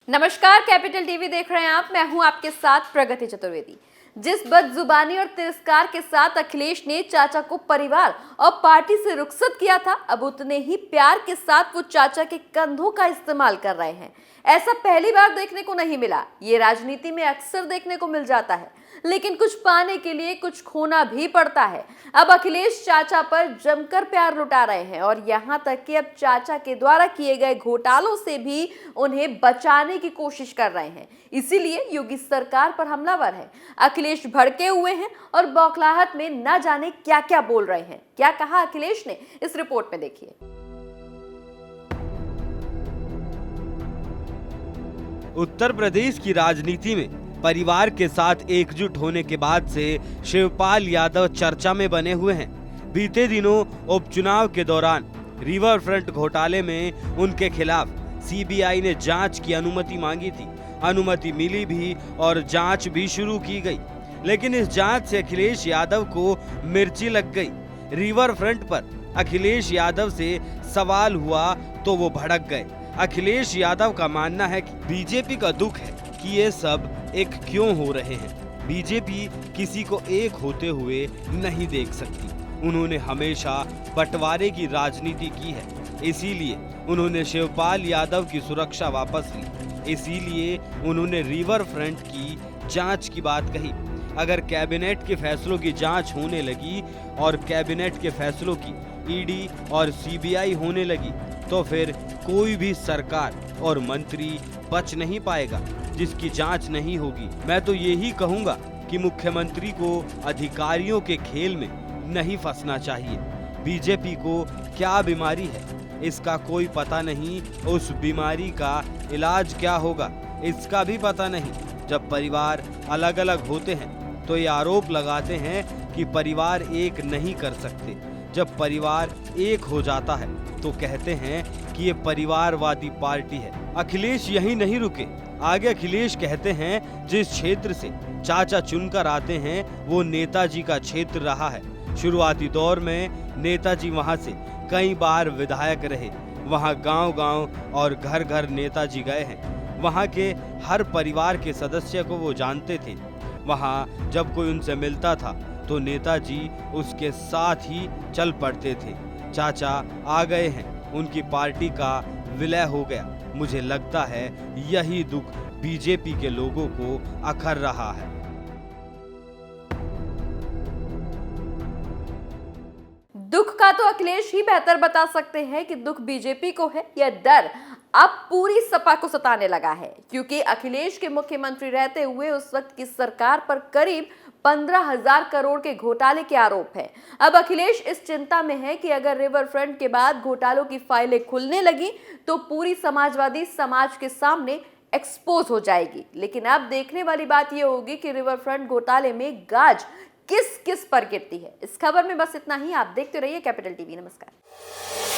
नमस्कार, capital TV देख रहे हैं आप। मैं हूं आपके साथ प्रगति चतुर्वेदी। जिस बदजुबानी और तिरस्कार के साथ अखिलेश ने चाचा को परिवार और पार्टी से रुखसत किया था, अब उतने ही प्यार के साथ वो चाचा के कंधों का इस्तेमाल कर रहे हैं। ऐसा पहली बार देखने को नहीं मिला। ये राजनीति में अक्सर देखने को मिल जाता है, लेकिन कुछ पाने के लिए कुछ खोना भी पड़ता है। अब अखिलेश चाचा पर जमकर प्यार लुटा रहे हैं और यहाँ तक कि अब चाचा के द्वारा किए गए घोटालों से भी उन्हें बचाने की कोशिश कर रहे हैं। इसीलिए योगी सरकार पर हमलावर है। अखिलेश भड़के हुए हैं और बौखलाहट में न जाने क्या क्या बोल रहे हैं। क्या कहा अखिलेश ने, इस रिपोर्ट में देखिए। उत्तर प्रदेश की राजनीति में परिवार के साथ एकजुट होने के बाद से शिवपाल यादव चर्चा में बने हुए हैं। बीते दिनों उपचुनाव के दौरान रिवर फ्रंट घोटाले में उनके खिलाफ सीबीआई ने जांच की अनुमति मांगी थी। अनुमति मिली भी और जांच भी शुरू की गई, लेकिन इस जांच से अखिलेश यादव को मिर्ची लग गई। रिवर फ्रंट पर अखिलेश यादव से सवाल हुआ तो वो भड़क गए। अखिलेश यादव का मानना है कि बीजेपी का दुख है कि ये सब एक क्यों हो रहे हैं। बीजेपी किसी को एक होते हुए नहीं देख सकती। उन्होंने हमेशा बंटवारे की राजनीति की है, इसीलिए उन्होंने शिवपाल यादव की सुरक्षा वापस ली। इसीलिए उन्होंने रिवर फ्रंट की जांच की बात कही। अगर कैबिनेट के फैसलों की जांच होने लगी और कैबिनेट के फैसलों की ईडी और सीबीआई होने लगी तो फिर कोई भी सरकार और मंत्री बच नहीं पाएगा जिसकी जांच नहीं होगी। मैं तो यही कहूंगा कि मुख्यमंत्री को अधिकारियों के खेल में नहीं फंसना चाहिए। बीजेपी को क्या बीमारी है इसका कोई पता नहीं, उस बीमारी का इलाज क्या होगा इसका भी पता नहीं। जब परिवार अलग अलग होते हैं तो ये आरोप लगाते हैं कि परिवार एक नहीं कर सकते। जब परिवार एक हो जाता है तो कहते हैं कि ये परिवारवादी पार्टी है। अखिलेश यही नहीं रुके, आगे अखिलेश कहते हैं जिस क्षेत्र से चाचा चुनकर आते हैं वो नेताजी का क्षेत्र रहा है। शुरुआती दौर में नेताजी वहां से कई बार विधायक रहे। वहां गांव-गांव और घर-घर नेताजी गए हैं। वहां के हर परिवार के सदस्य को वो जानते थे। वहां जब कोई उनसे मिलता था तो नेताजी उसके साथ ही चल पड़ते थे। चाचा आ गए हैं, उनकी पार्टी का विलय हो गया। मुझे लगता है यही दुख बीजेपी के लोगों को अखर रहा है। दुख का तो अखिलेश ही बेहतर बता सकते हैं कि दुख बीजेपी को है या डर अब पूरी सपा को सताने लगा है, क्योंकि अखिलेश के मुख्यमंत्री रहते हुए उस वक्त की सरकार पर करीब 15,000 करोड़ के घोटाले के आरोप है। अब अखिलेश इस चिंता में है कि अगर रिवर फ्रंट के बाद घोटालों की फाइलें खुलने लगी तो पूरी समाजवादी समाज के सामने एक्सपोज हो जाएगी। लेकिन अब देखने वाली बात यह होगी कि रिवर फ्रंट घोटाले में गाज किस किस पर गिरती है। इस खबर में बस इतना ही। आप देखते रहिए कैपिटल टीवी। नमस्कार।